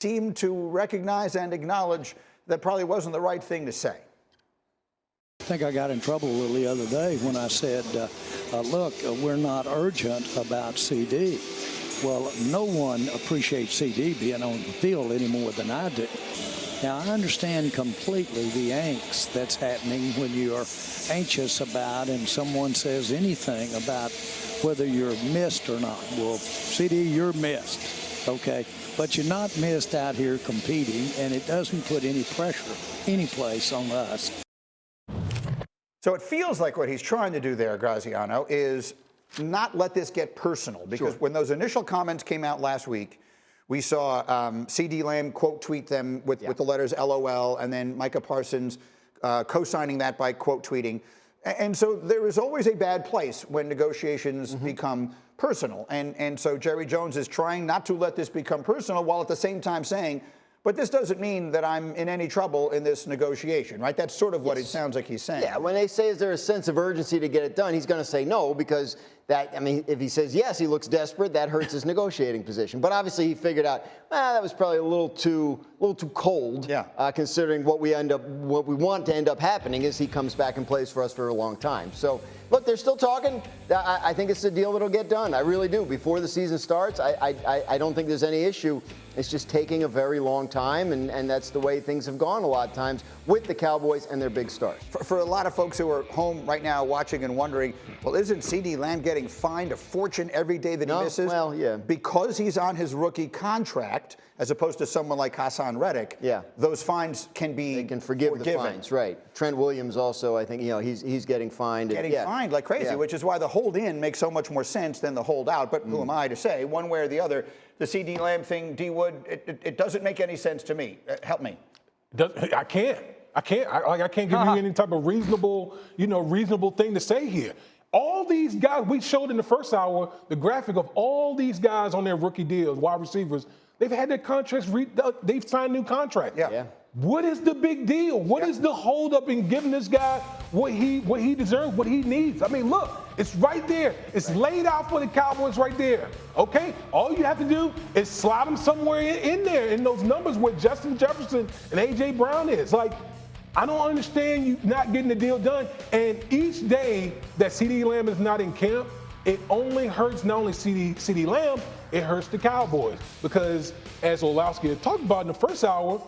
seemed to recognize and acknowledge that probably wasn't the right thing to say. I think I got in trouble a little the other day when I said, look, we're not urgent about CeeDee. Well, no one appreciates CeeDee being on the field any more than I do. Now, I understand completely the angst that's happening when you're anxious about and someone says anything about whether you're missed or not. Well, CeeDee, you're missed, okay? But you're not missed out here competing, and it doesn't put any pressure any place on us. So it feels like what he's trying to do there, Graziano, is not let this get personal. Because when those initial comments came out last week, we saw CeeDee Lamb quote tweet them with the letters LOL, and then Micah Parsons co-signing that by quote tweeting. And so there is always a bad place when negotiations become personal. And so Jerry Jones is trying not to let this become personal while at the same time saying, but this doesn't mean that I'm in any trouble in this negotiation, right? That's sort of what it sounds like he's saying. Yeah, when they say is there a sense of urgency to get it done, he's going to say no, because that, I mean, if he says yes, he looks desperate, that hurts his negotiating position. But obviously he figured out, that was probably a little too cold, considering what we want to end up happening is he comes back and plays for us for a long time. So, look, they're still talking. I think it's a deal that'll get done. I really do. Before the season starts, I don't think there's any issue. It's just taking a very long time, and that's the way things have gone a lot of times with the Cowboys and their big stars. For a lot of folks who are home right now watching and wondering, well, isn't CeeDee Lamb getting fined a fortune every day that he misses? Well, yeah. Because he's on his rookie contract, as opposed to someone like Hassan Reddick, those fines can be They can forgive the fines, right. Trent Williams also, I think, he's getting fined. Getting fined like crazy, which is why the hold-in makes so much more sense than the hold-out. But who am I to say, one way or the other, the CeeDee Lamb thing, D. Wood, it doesn't make any sense to me. Help me. I can't give you any type of reasonable thing to say here. All these guys, we showed in the first hour the graphic of all these guys on their rookie deals, wide receivers. They've had their contracts, they've signed new contracts. Yeah. What is the big deal? What is the holdup in giving this guy what he deserves, what he needs? I mean, look, it's right there. It's laid out for the Cowboys right there. Okay? All you have to do is slide them somewhere in there in those numbers where Justin Jefferson and A.J. Brown is. Like, I don't understand you not getting the deal done. And each day that CeeDee Lamb is not in camp, it only hurts not only CeeDee Lamb, it hurts the Cowboys. Because as Orlovsky had talked about in the first hour,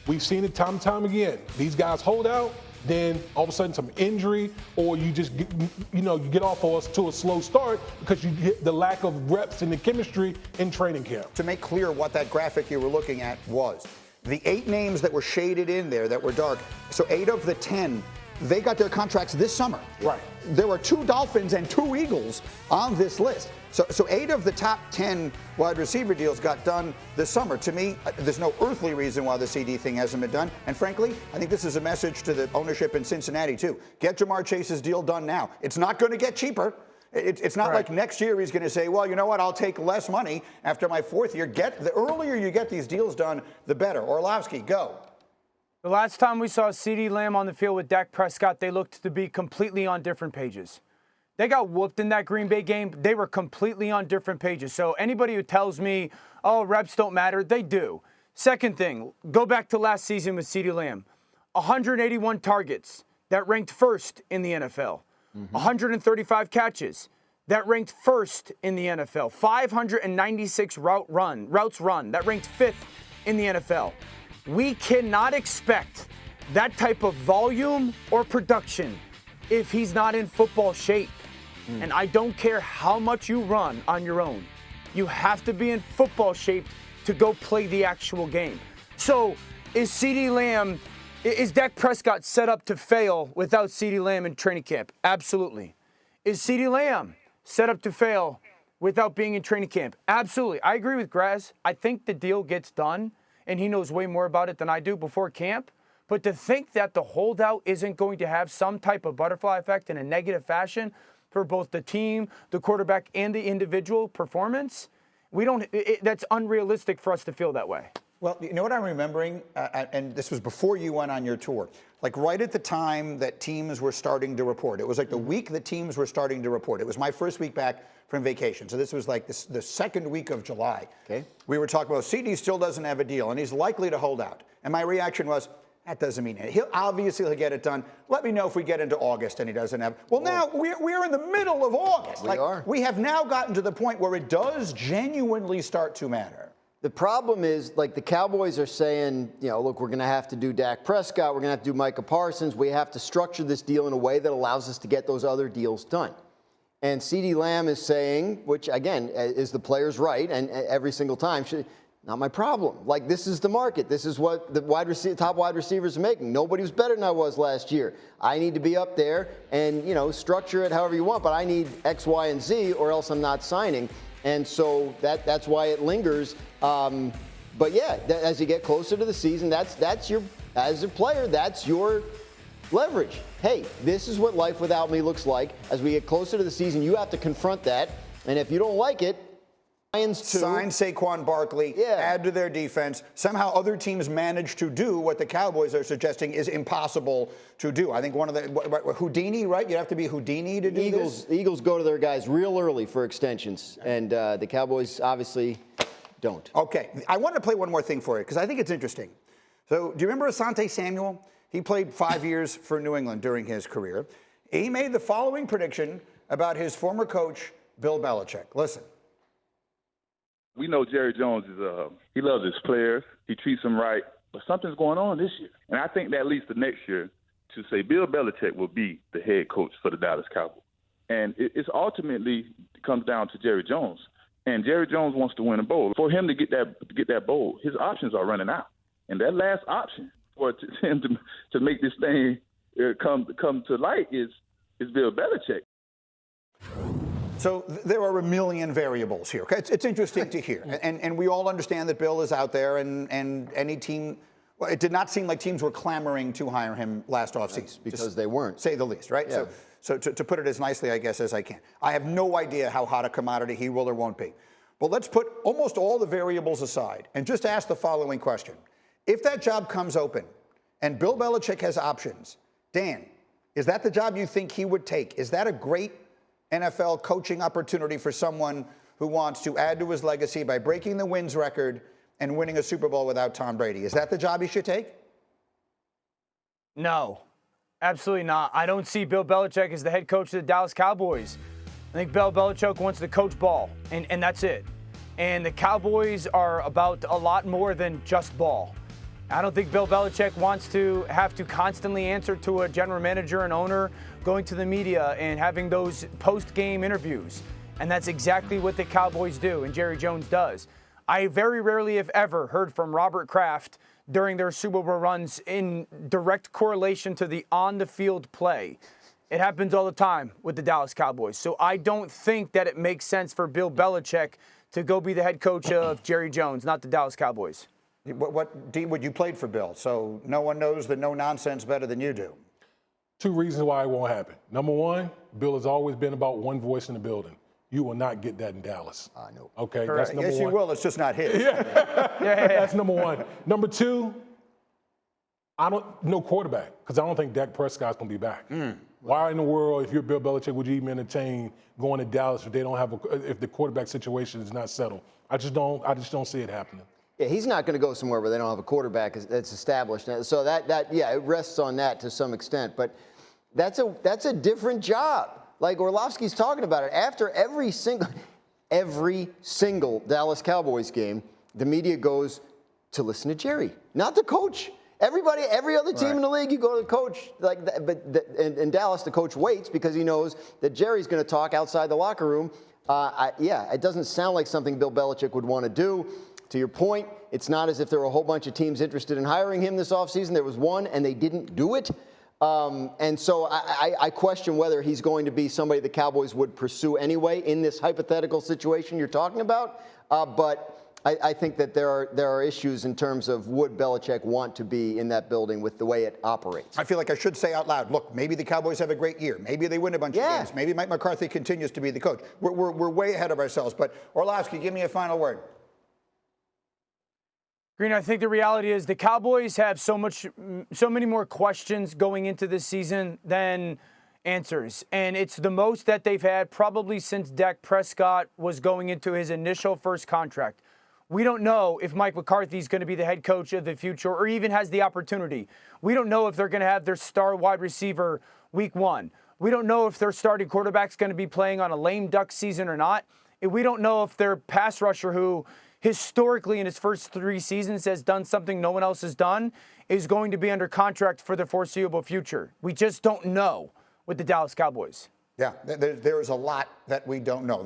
we've seen it time and time again. These guys hold out, then all of a sudden some injury, or you just get off to a slow start because you get the lack of reps and the chemistry in training camp. To make clear what that graphic you were looking at was, the 8 names that were shaded in there that were dark, so 8 of the 10, they got their contracts this summer. Right. There were 2 Dolphins and 2 Eagles on this list. So 8 of the top 10 wide receiver deals got done this summer. To me, there's no earthly reason why the CeeDee thing hasn't been done. And frankly, I think this is a message to the ownership in Cincinnati, too. Get Jamar Chase's deal done now. It's not going to get cheaper. It's not like next year he's going to say, well, you know what, I'll take less money after my 4th year. The earlier you get these deals done, the better. Orlovsky, go. The last time we saw CeeDee Lamb on the field with Dak Prescott, they looked to be completely on different pages. They got whooped in that Green Bay game. They were completely on different pages. So anybody who tells me, oh, reps don't matter, they do. Second thing, go back to last season with CeeDee Lamb. 181 targets. That ranked first in the NFL. 135 catches. That ranked first in the NFL. 596 routes run. That ranked 5th in the NFL. We cannot expect that type of volume or production if he's not in football shape. And I don't care how much you run on your own. You have to be in football shape to go play the actual game. So is Dak Prescott set up to fail without CeeDee Lamb in training camp? Absolutely. Is CeeDee Lamb set up to fail without being in training camp? Absolutely. I agree with Graz. I think the deal gets done, and he knows way more about it than I do before camp. But to think that the holdout isn't going to have some type of butterfly effect in a negative fashion for both the team, the quarterback, and the individual performance, that's unrealistic for us to feel that way. Well, you know what I'm remembering, and this was before you went on your tour, like right at the time that teams were starting to report. It was like the week that teams were starting to report. It was my first week back from vacation. So this was like the second week of July. Okay. We were talking about CeeDee still doesn't have a deal, and he's likely to hold out. And my reaction was, that doesn't mean it. He'll get it done. Let me know if we get into August and he doesn't have. Well, now we're in the middle of August. We have now gotten to the point where it does genuinely start to matter. The problem is, like, the Cowboys are saying, you know, look, we're going to have to do Dak Prescott. We're going to have to do Micah Parsons. We have to structure this deal in a way that allows us to get those other deals done. And CeeDee Lamb is saying, which, again, is the player's right, and every single time, not my problem. Like, this is the market. This is what the top wide receivers are making. Nobody was better than I was last year. I need to be up there and, you know, structure it however you want, but I need X, Y, and Z, or else I'm not signing. And so that's why it lingers. But yeah, as you get closer to the season, that's your, as a player, that's your leverage. Hey, this is what life without me looks like. As we get closer to the season, you have to confront that. And if you don't like it, sign Saquon Barkley, add to their defense. Somehow other teams manage to do what the Cowboys are suggesting is impossible to do. I think one of the Houdini, right? You have to be Houdini to do this. The Eagles go to their guys real early for extensions, and the Cowboys obviously don't. Okay, I want to play one more thing for you because I think it's interesting. So, do you remember Asante Samuel? He played 5 years for New England during his career. He made the following prediction about his former coach, Bill Belichick. Listen. We know Jerry Jones is he loves his players. He treats them right. But something's going on this year. And I think that leads to next year to say Bill Belichick will be the head coach for the Dallas Cowboys. And it's ultimately comes down to Jerry Jones. And Jerry Jones wants to win a bowl. For him to get that bowl, his options are running out. And that last option for him to make this thing come to light is Bill Belichick. So there are a million variables here. Okay? It's interesting to hear. And we all understand that Bill is out there and any team, well, it did not seem like teams were clamoring to hire him last offseason. Because they weren't. Say the least, right? Yeah. So to put it as nicely, I guess, as I can. I have no idea how hot a commodity he will or won't be. But let's put almost all the variables aside and just ask the following question. If that job comes open and Bill Belichick has options, Dan, is that the job you think he would take? Is that a great NFL coaching opportunity for someone who wants to add to his legacy by breaking the wins record and winning a Super Bowl without Tom Brady? Is that the job he should take? No, absolutely not. I don't see Bill Belichick as the head coach of the Dallas Cowboys. I think Bill Belichick wants to coach ball, and that's it. And the Cowboys are about a lot more than just ball. I don't think Bill Belichick wants to have to constantly answer to a general manager and owner going to the media and having those post-game interviews. And that's exactly what the Cowboys do, and Jerry Jones does. I very rarely, if ever, heard from Robert Kraft during their Super Bowl runs in direct correlation to the on-the-field play. It happens all the time with the Dallas Cowboys. So I don't think that it makes sense for Bill Belichick to go be the head coach of Jerry Jones, not the Dallas Cowboys. Dean, you played for Bill, so no one knows the no-nonsense better than you do. Two reasons why it won't happen. Number one, Bill has always been about one voice in the building. You will not get that in Dallas. I know. Okay, Correct. that's number one. Yes, you will. It's just not his. That's number one. Number two, no quarterback, because I don't think Dak Prescott's going to be back. Why in the world, if you're Bill Belichick, would you even entertain going to Dallas if they don't have if the quarterback situation is not settled? I just don't see it happening. Yeah, he's not going to go somewhere where they don't have a quarterback that's established. So it rests on that to some extent. But that's a different job. Like Orlovsky's talking about it. After every single Dallas Cowboys game, the media goes to listen to Jerry, not the coach. Every other team in the league, you go to the coach. In Dallas, the coach waits because he knows that Jerry's going to talk outside the locker room. It doesn't sound like something Bill Belichick would want to do. To your point, it's not as if there were a whole bunch of teams interested in hiring him this offseason. There was one, and they didn't do it. And so I question whether he's going to be somebody the Cowboys would pursue anyway in this hypothetical situation you're talking about. But I think that there are issues in terms of would Belichick want to be in that building with the way it operates. I feel like I should say out loud, look, maybe the Cowboys have a great year. Maybe they win a bunch of games. Maybe Mike McCarthy continues to be the coach. We're way ahead of ourselves. But Orlovsky, give me a final word. Green, I think the reality is the Cowboys have so many more questions going into this season than answers. And it's the most that they've had probably since Dak Prescott was going into his initial first contract. We don't know if Mike McCarthy is going to be the head coach of the future or even has the opportunity. We don't know if they're going to have their star wide receiver week 1. We don't know if their starting quarterback's going to be playing on a lame duck season or not. And we don't know if their pass rusher, who historically in his first 3 seasons has done something no one else has done, is going to be under contract for the foreseeable future. We just don't know with the Dallas Cowboys. Yeah, there is a lot that we don't know.